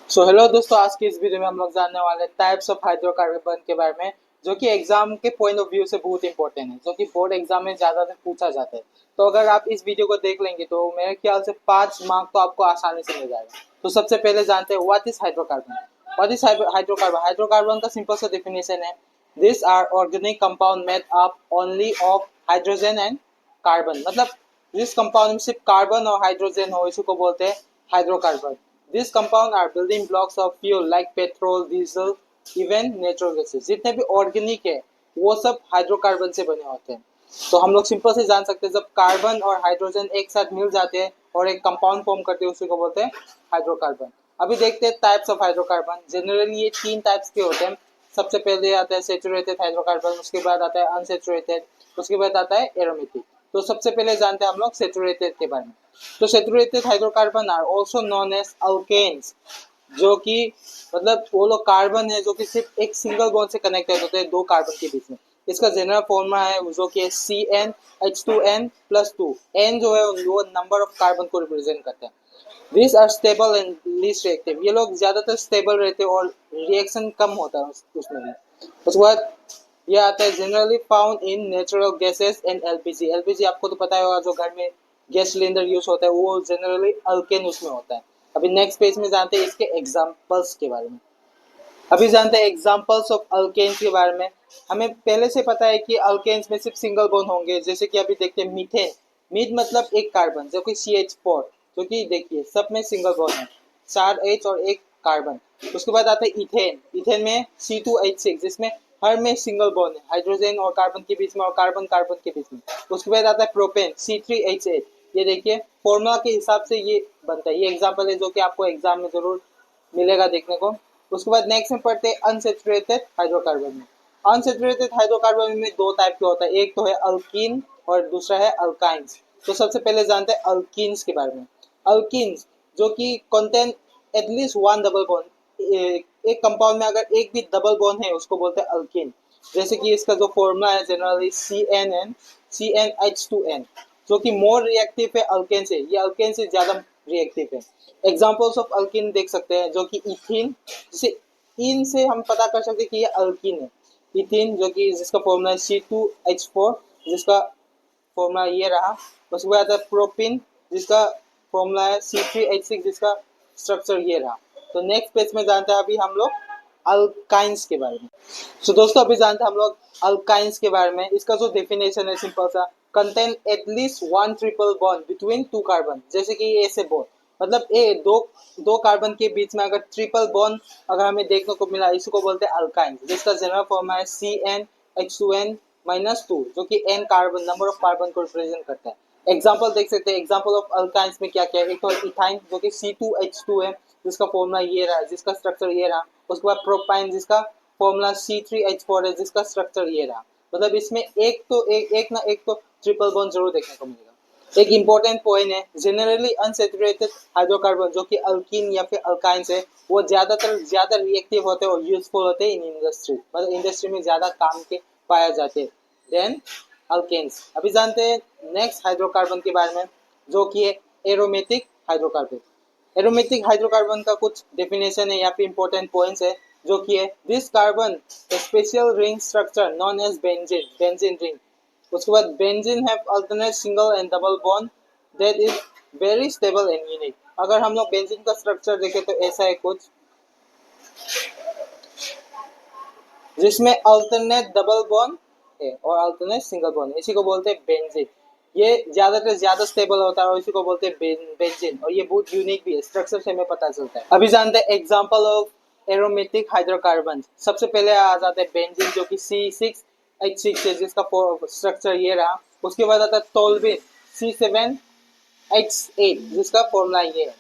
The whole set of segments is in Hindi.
हेलो दोस्तों, आज की इस वीडियो में हम लोग जानने वाले टाइप्स ऑफ हाइड्रोकार्बन के बारे में, जो कि एग्जाम के पॉइंट ऑफ व्यू से बहुत इंपॉर्टेंट है, जो कि बोर्ड एग्जाम में ज्यादातर पूछा जाता है। तो अगर आप इस वीडियो को देख लेंगे तो मेरे ख्याल से 5 मार्क तो आपको आसानी से मिल जाएगा। तो सबसे पहले जानते हैं what is hydrocarbon. What is hydrocarbon? Hydrocarbon का सिंपल सा डेफिनेशन है, this are organic compound made up only of hydrogen and carbon. मतलब जिस कंपाउंड में सिर्फ कार्बन और हाइड्रोजन हो, इसी को बोलते हैं hydrocarbon. These compounds are building blocks of fuel like petrol, diesel, even natural gases। जितने भी ऑर्गेनिक है वो सब हाइड्रोकार्बन से बने होते हैं। तो हम लोग सिंपल से जान सकते हैं, जब कार्बन और हाइड्रोजन एक साथ मिल जाते हैं और एक कंपाउंड फॉर्म करते हैं, उसी को बोलते हैं हाइड्रोकार्बन। अभी देखते हैं टाइप्स ऑफ हाइड्रोकार्बन। जनरली ये 3 टाइप्स के होते हैं। सबसे पहले आता है सेचुरेटेड हाइड्रोकार्बन, उसके बाद आता है अनसेचुरेटेड, उसके बाद आता है एरोमेटिक। तो सबसे पहले जानते हैं हम लोग सेचुरेटेड के बारे में। तो saturated hydrocarbon are also known as alkanes, जो कि मतलब वो लोग कार्बन है जो कि सिर्फ एक सिंगल बॉन्ड से कनेक्टेड होते हैं दो कार्बन के बीच में। इसका जनरल फॉर्मूला है जो कि CnH2n+2। एन जो है वो नंबर ऑफ कार्बन को रिप्रेजेंट करता है। These are stable and least reactive। ये लोग ज्यादातर स्टेबल रहते हैं और रिएक्शन कम होता है उसमें भी। उसके बाद ये आता है generally found in natural gases and LPG. LPG आपको तो पता होगा, जो घर में गैस सिलेंडर यूज होता है वो जनरली अल्केन उसमें होता है। अभी नेक्स्ट पेज में जानते हैं इसके एग्जांपल्स के बारे में। अभी जानते हैं एग्जांपल्स ऑफ अल्केन्स के बारे में। हमें पहले से पता है कि अल्केन्स में सिर्फ सिंगल बॉन्ड होंगे, जैसे कि अभी देखते हैं मीथेन। मीथ मतलब एक कार्बन, जो कि CH4, जो कि देखिए सब में सिंगल बॉन्ड है, 4 H और एक कार्बन। उसके बाद आता है इथेन। इथेन में C2H6, जिसमें हर में सिंगल बॉन्ड है, हाइड्रोजन और कार्बन के बीच में और कार्बन कार्बन के बीच में। उसके बाद आता है प्रोपेन, C3H8। ये देखिए फॉर्मूला के हिसाब से ये बनता है। ये एग्जाम्पल है जो कि आपको एग्जाम में जरूर मिलेगा देखने को। उसके बाद नेक्स्ट में पढ़ते हैं अनसेचुरेटेड हाइड्रोकार्बन में। अनसेचुरेटेड हाइड्रोकार्बन में 2 टाइप के होता है, एक तो है अल्कीन और दूसरा है अल्काइंस। तो सबसे पहले जानते हैं अल्कीन्स के बारे में। अल्कीन्स जो कि contain at least one double bond, एक कंपाउंड में अगर एक भी डबल बॉन्ड है उसको बोलते हैं अल्कीन। जैसे कि इसका जो फॉर्मूला है जनरली CnH2n, जो कि मोर रिएक्टिव है अल्केन से। ये अल्केन से ज्यादा रिएक्टिव है। एग्जांपल्स ऑफ अल्किन देख सकते हैं, जो कि इथीन, जिसे इन से हम पता कर सकते हैं कि ये अल्किन है। इथीन जो कि जिसका फॉर्मूला है C2H4, जिसका फॉर्मूला ये रहा। उसके बाद आता है प्रोपिन, जिसका फॉर्मूला है C3H6, जिसका स्ट्रक्चर ये रहा। तो नेक्स्ट पेज में जानते हैं अभी हम लोग अल्काइंस के बारे में। दोस्तों अभी जानते हैं हम लोग अल्काइंस के बारे में। इसका जो डेफिनेशन है सिंपल सा, contain at least one triple bond between two carbon. जैसे कि ये ऐसे बॉन्ड, मतलब ए दो दो कार्बन के बीच में अगर ट्रिपल बॉन्ड अगर हमें देखने को मिला, इसी को बोलते हैं अल्काइंस, जिसका जनरल फॉर्म है CnH2n-2, जो कि n carbon number of carbon को रिप्रेजेंट करता है। एग्जांपल देख सकते हैं, एग्जांपल ऑफ अल्काइंस में क्या क्या है। एक तो इथाइन जो कि C2H2 है, जिसका फॉर्मूला ये रहा, जिसका स्ट्रक्चर ये रहा। उसके बाद प्रोपाइन, जिसका फॉर्मूला C3H4 है, जिसका स्ट्रक्चर ये रहा। मतलब इसमें एक तो एक ना एक तो ट्रिपल बॉन्ड जरूर देखने को मिलेगा। एक इंपॉर्टेंट पॉइंट है, जनरली अनसेचुरेटेड हाइड्रोकार्बन जो कि अल्कीन या फिर अल्काइंस है, वो ज्यादा रिएक्टिव होते हैं और यूजफुल होते हैं इन इंडस्ट्री। मतलब इंडस्ट्री में ज्यादा काम के पाया जाते हैं देन अल्केन्स। अभी जानते हैं नेक्स्ट हाइड्रोकार्बन के बारे में, जो कि है एरोमेटिक हाइड्रोकार्बन। एरोमेटिक हाइड्रोकार्बन का कुछ डेफिनेशन है या फिर इंपॉर्टेंट पॉइंट्स है, जो कि है this carbon special ring structure known as benzene, benzene ring. उसके बाद benzene have alternate single and double bond that is very stable and unique. अगर हम लोग बेंजीन का स्ट्रक्चर देखें तो ऐसा है कुछ, जिसमें अल्टरनेट डबल बॉन्ड है और अल्टरनेट सिंगल बॉन्ड है, इसी को बोलते हैं बेंजीन। ये ज्यादातर ज्यादा स्टेबल होता है और इसी को बोलते हैं बेंजीन, और ये बहुत यूनिक भी है, स्ट्रक्चर से हमें पता चलता है। अभी जानते हैं एग्जांपल ऑफ एरोमेटिक हाइड्रोकार्बन। सबसे पहले आ जाता है बेंजीन, जो कि C6H6 है, जिसका स्ट्रक्चर ये रहा। उसके बाद आता है टोल्यूइन, C7H8, जिसका फॉर्मूला ये है।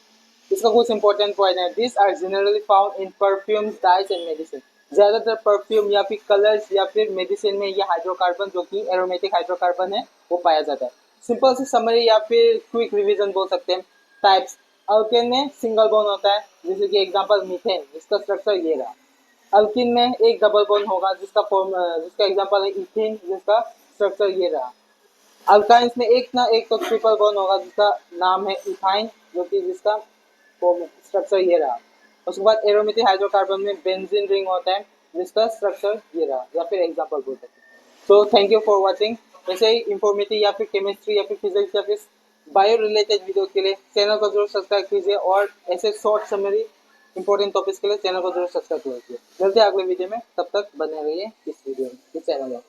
इसका कुछ इंपॉर्टेंट पॉइंट है, this are generally found in perfumes, dyes and medicine. ज्यादातर परफ्यूम या फिर कलर्स या फिर मेडिसिन में ये हाइड्रोकार्बन जो कि एरोमेटिक हाइड्रोकार्बन है वो पाया जाता है। सिंपल सी समरी या फिर क्विक रिवीजन बोल सकते हैं। टाइप्स, अल्केन में सिंगल बॉन्ड होता है, जैसे कि एग्जांपल मीथेन, जिसका स्ट्रक्चर ये रहा। अल्किन में एक डबल बॉन्ड होगा, जिसका एग्जांपल है इथीन, जिसका स्ट्रक्चर ये रहा। अल्काइंस में एक ना एक तो ट्रिपल बॉन्ड होगा, जिसका नाम है इथाइन, जो कि जिसका स्ट्रक्चर ये रहा। उसके बाद एरोमेथिल हाइड्रोकार्बन में बेंजीन रिंग होता है जिसका स्ट्रक्चर ये रहा, या फिर एग्जांपल बोल सकते हैं। So thank you for watching. ऐसे ही इंफॉर्मेटिव या फिर केमिस्ट्री या फिर फिजिक्स या फिर बायो रिलेटेड वीडियो के लिए चैनल को जरूर सब्सक्राइब कीजिए, और ऐसे शॉर्ट समरी इंपॉर्टेंट टॉपिक्स के लिए चैनल को जरूर सब्सक्राइब कीजिए। मिलते हैं अगले वीडियो में, तब तक बने रहिए इस वीडियो में, इस चैनल में।